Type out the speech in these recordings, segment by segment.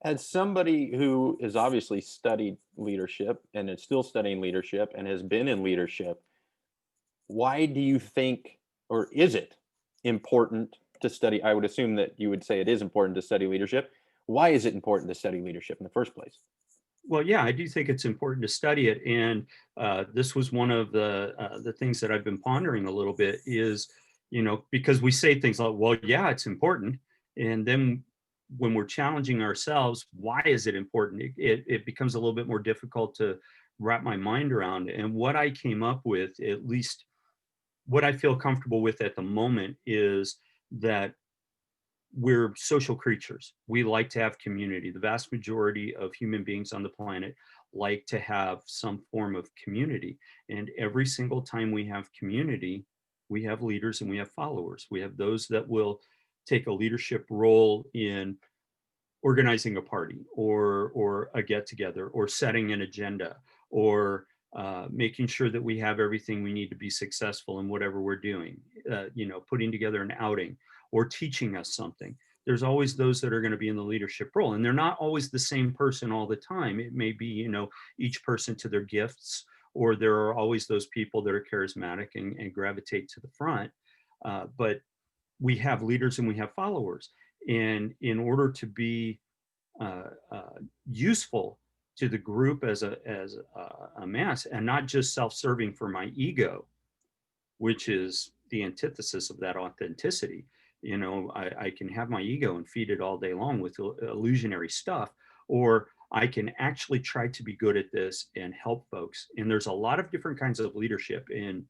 As somebody who has obviously studied leadership and is still studying leadership and has been in leadership, why do you think, or is it important to study? I would assume that you would say it is important to study leadership. Why is it important to study leadership in the first place? Well, yeah, I do think it's important to study it, and this was one of the things that I've been pondering a little bit. Is because we say things like, "Well, yeah, it's important," and then when we're challenging ourselves, why is it important? It becomes a little bit more difficult to wrap my mind around. And what I came up with, at least what I feel comfortable with at the moment, is that we're social creatures. We like to have community. The vast majority of human beings on the planet like to have some form of community. And every single time we have community, we have leaders and we have followers. We have those that will take a leadership role in organizing a party or a get together or setting an agenda or making sure that we have everything we need to be successful in whatever we're doing, putting together an outing or teaching us something. There's always those that are going to be in the leadership role, and they're not always the same person all the time. It may be, each person to their gifts, or there are always those people that are charismatic and gravitate to the front. But we have leaders and we have followers. And in order to be useful to the group as a mass, and not just self-serving for my ego, which is the antithesis of that authenticity. I can have my ego and feed it all day long with illusionary stuff, or I can actually try to be good at this and help folks. And there's a lot of different kinds of leadership. And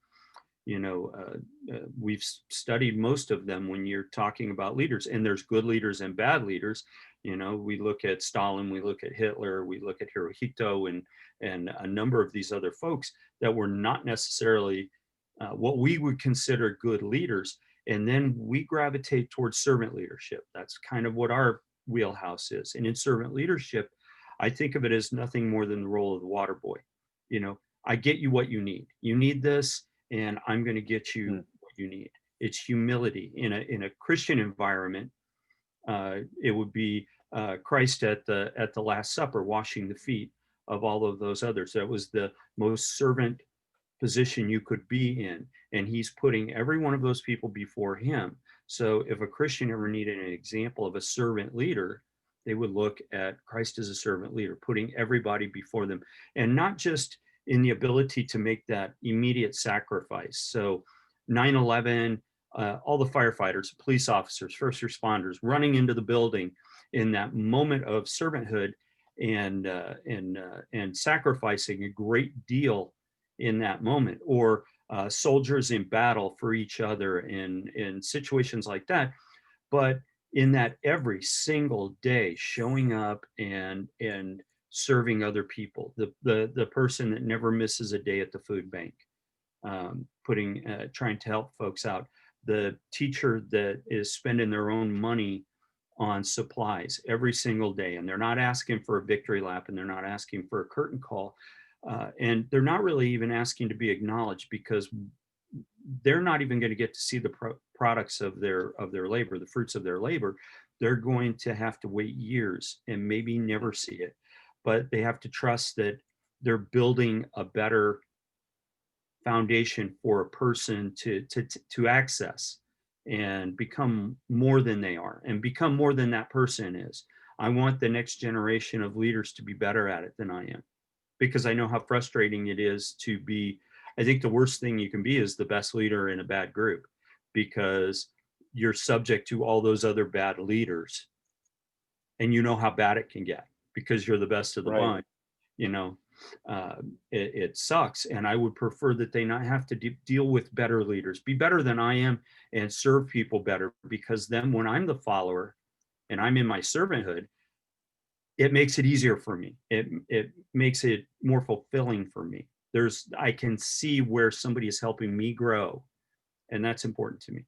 we've studied most of them when you're talking about leaders, and there's good leaders and bad leaders. We look at Stalin, we look at Hitler, we look at Hirohito, and a number of these other folks that were not necessarily what we would consider good leaders. And then we gravitate towards servant leadership. That's kind of what our wheelhouse is. And in servant leadership, I think of it as nothing more than the role of the water boy. I get you what you need. You need this, and I'm going to get you Mm. what you need. It's humility in a Christian environment. It would be Christ at the Last Supper, washing the feet of all of those others. That was the most servant position you could be in, and he's putting every one of those people before him. So if a Christian ever needed an example of a servant leader, they would look at Christ as a servant leader, putting everybody before them, and not just in the ability to make that immediate sacrifice. So 9/11, all the firefighters, police officers, first responders running into the building in that moment of servanthood and sacrificing a great deal in that moment, or soldiers in battle for each other in situations like that. But in that every single day showing up and serving other people, the person that never misses a day at the food bank, putting trying to help folks out, the teacher that is spending their own money on supplies every single day, and they're not asking for a victory lap, and they're not asking for a curtain call, and they're not really even asking to be acknowledged, because they're not even going to get to see the products of their labor, the fruits of their labor. They're going to have to wait years and maybe never see it, but they have to trust that they're building a better foundation for a person to access and become more than they are and become more than that person is. I want the next generation of leaders to be better at it than I am, because I know how frustrating it is to be. I think the worst thing you can be is the best leader in a bad group, because you're subject to all those other bad leaders, and you know how bad it can get because you're the best of the Right. bunch. you know it sucks, and I would prefer that they not have to deal with better leaders, be better than I am, and serve people better, because then when I'm the follower and I'm in my servanthood, it makes it easier for me. It makes it more fulfilling for me. I can see where somebody is helping me grow, and that's important to me.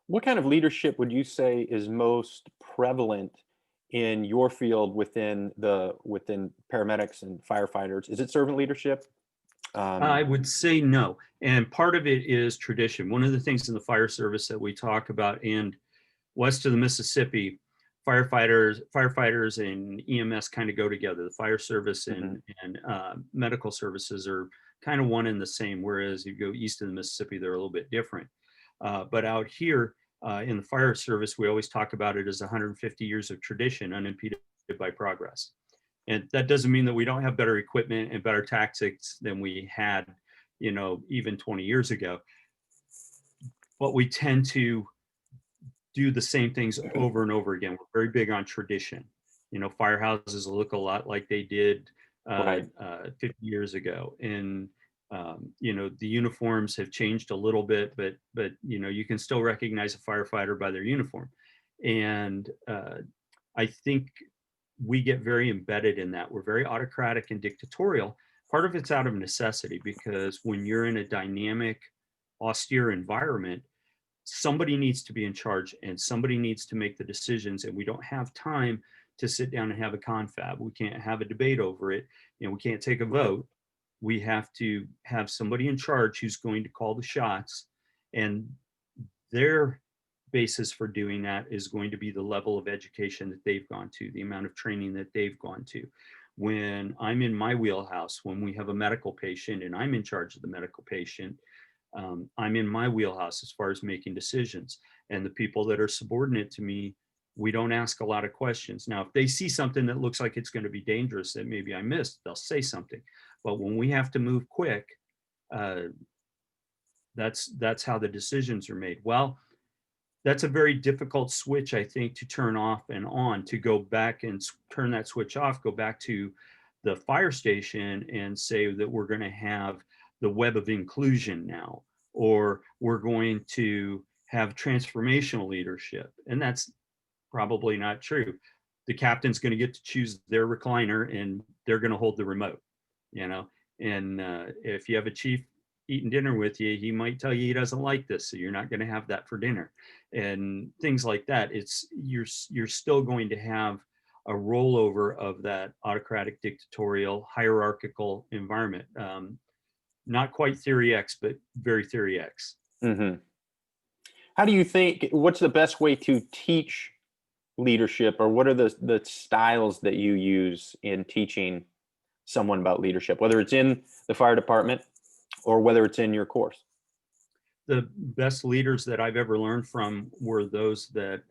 What kind of leadership would you say is most prevalent in your field within paramedics and firefighters? Is it servant leadership? I Um, would say no. And part of it is tradition. One of the things in the fire service that we talk about, and west of the Mississippi, firefighters and EMS kind of go together. The fire service Hmm. and medical services are kind of one and the same, whereas you go east of the Mississippi, they're a little bit different. But out here in the fire service, we always talk about it as 150 years of tradition unimpeded by progress. And that doesn't mean that we don't have better equipment and better tactics than we had, even 20 years ago. But we tend to do the same things over and over again. We're very big on tradition. Firehouses look a lot like they did Right. 50 years ago. And, the uniforms have changed a little bit, but you can still recognize a firefighter by their uniform. And I think we get very embedded in that. We're very autocratic and dictatorial. Part of it's out of necessity, because when you're in a dynamic, austere environment, somebody needs to be in charge and somebody needs to make the decisions, and we don't have time to sit down and have a confab. We can't have a debate over it. We can't take a vote. We have to have somebody in charge who's going to call the shots, and their basis for doing that is going to be the level of education that they've gone to, the amount of training that they've gone to. When I'm in my wheelhouse, when we have a medical patient and I'm in charge of the medical patient, I'm in my wheelhouse as far as making decisions. And the people that are subordinate to me, we don't ask a lot of questions. Now, if they see something that looks like it's going to be dangerous that maybe I missed, they'll say something. But when we have to move quick, uh, that's how the decisions are made. Well, that's a very difficult switch, I think, to turn off and on. To go back and turn that switch off, go back to the fire station and say that we're going to have the web of inclusion now, or we're going to have transformational leadership. And that's probably not true. The captain's going to get to choose their recliner and they're going to hold the remote, you know. And if you have a chief eating dinner with you, he might tell you he doesn't like this, so you're not going to have that for dinner, and things like that. It's you're still going to have a rollover of that autocratic, dictatorial, hierarchical environment. Not quite theory X, but very theory X. Hmm. How do you think, what's the best way to teach leadership, or what are the styles that you use in teaching someone about leadership, whether it's in the fire department or whether it's in your course? The best leaders that I've ever learned from were those that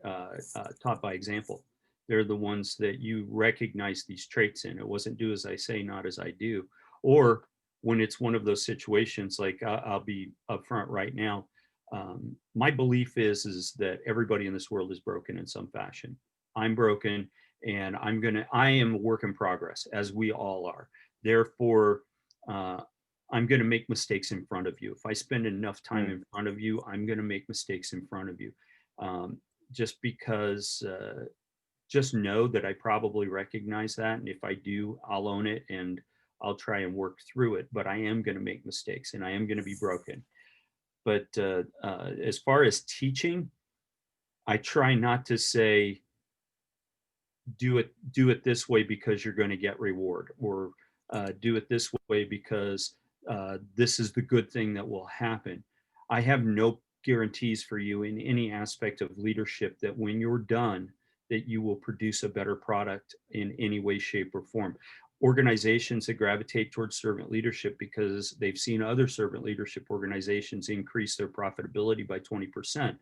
taught by example. They're the ones that you recognize these traits in. It wasn't do as I say, not as I do. Or when it's one of those situations, like I'll be upfront right now. My belief is that everybody in this world is broken in some fashion. I'm broken, and I am a work in progress, as we all are. Therefore, I'm going to make mistakes in front of you. If I spend enough time in front of you, I'm going to make mistakes in front of you. Just because, just know that I probably recognize that. And if I do, I'll own it and I'll try and work through it. But I am going to make mistakes and I am going to be broken. But as far as teaching, I try not to say, do it this way because you're going to get reward, or do it this way because this is the good thing that will happen. I have no guarantees for you in any aspect of leadership that when you're done, that you will produce a better product in any way, shape, or form. Organizations that gravitate towards servant leadership because they've seen other servant leadership organizations increase their profitability by 20%.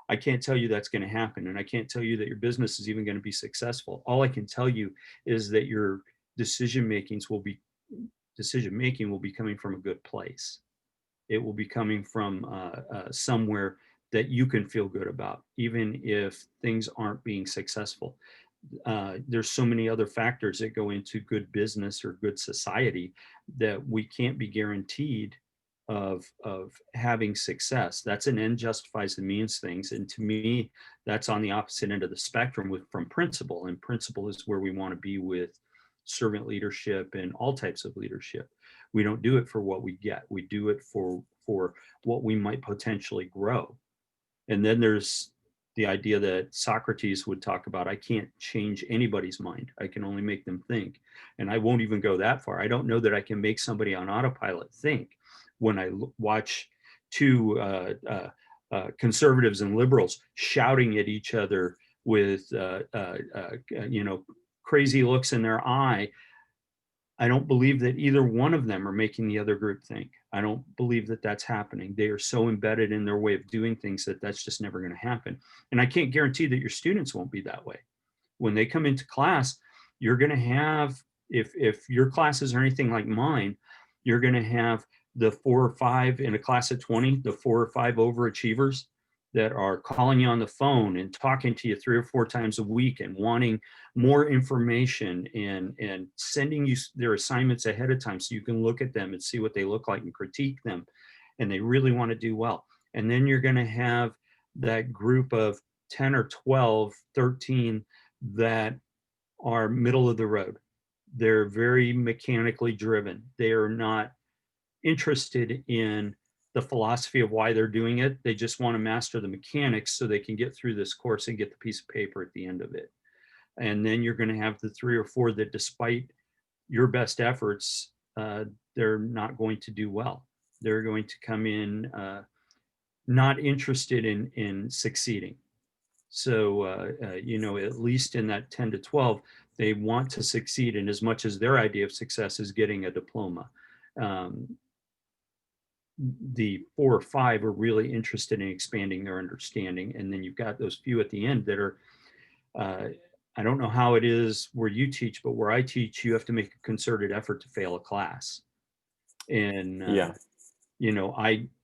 I can't tell you that's going to happen. And I can't tell you that your business is even going to be successful. All I can tell you is that your decision making will be coming from a good place. It will be coming from somewhere that you can feel good about, even if things aren't being successful. There's so many other factors that go into good business or good society that we can't be guaranteed of having success. That's an end justifies the means things. And to me, that's on the opposite end of the spectrum from principle. And principle is where we want to be with servant leadership and all types of leadership. We don't do it for what we get. We do it for what we might potentially grow. And then there's the idea that Socrates would talk about, I can't change anybody's mind. I can only make them think. And I won't even go that far. I don't know that I can make somebody on autopilot think. When I watch two conservatives and liberals shouting at each other with, crazy looks in their eye. I don't believe that either one of them are making the other group think. I don't believe that that's happening. They are so embedded in their way of doing things that that's just never going to happen. And I can't guarantee that your students won't be that way. When they come into class, you're going to have, if your classes are anything like mine, you're going to have the 4 or 5 in a class of 20, the 4 or 5 overachievers that are calling you on the phone and talking to you 3 or 4 times a week and wanting more information, and sending you their assignments ahead of time so you can look at them and see what they look like and critique them. And they really want to do well. And then you're going to have that group of 10 or 12, 13 that are middle of the road. They're very mechanically driven. They are not interested in the philosophy of why they're doing it. They just want to master the mechanics so they can get through this course and get the piece of paper at the end of it. And then you're going to have the 3 or 4 that, despite your best efforts, they're not going to do well. They're going to come in not interested in succeeding. So, at least in that 10 to 12, they want to succeed in as much as their idea of success is getting a diploma. The 4 or 5 are really interested in expanding their understanding. And then you've got those few at the end that are, I don't know how it is where you teach, but where I teach, you have to make a concerted effort to fail a class. And, Yeah.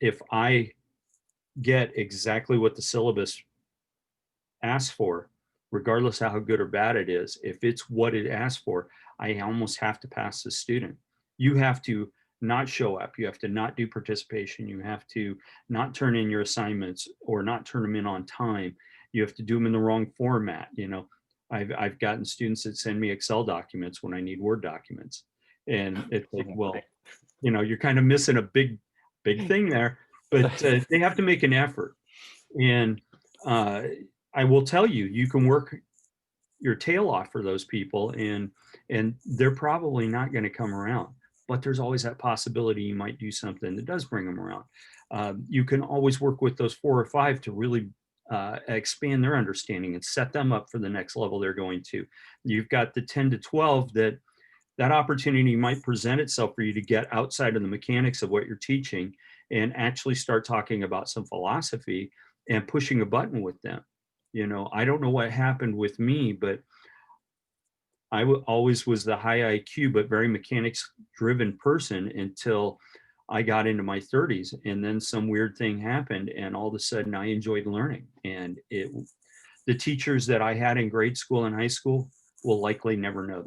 if I get exactly what the syllabus asks for, regardless of how good or bad it is, if it's what it asks for, I almost have to pass the student. You have to not show up. You have to not do participation. You have to not turn in your assignments or not turn them in on time. You have to do them in the wrong format. I've gotten students that send me Excel documents when I need Word documents. And it's like, well, you're kind of missing a big thing there, but they have to make an effort. And I will tell you, you can work your tail off for those people, and they're probably not going to come around, but there's always that possibility you might do something that does bring them around. You can always work with those 4 or 5 to really expand their understanding and set them up for the next level they're going to. You've got the 10 to 12 that opportunity might present itself for you to get outside of the mechanics of what you're teaching and actually start talking about some philosophy and pushing a button with them. I don't know what happened with me, but I always was the high IQ, but very mechanics driven person until I got into my 30s. And then some weird thing happened, and all of a sudden I enjoyed learning. And the teachers that I had in grade school and high school will likely never know that.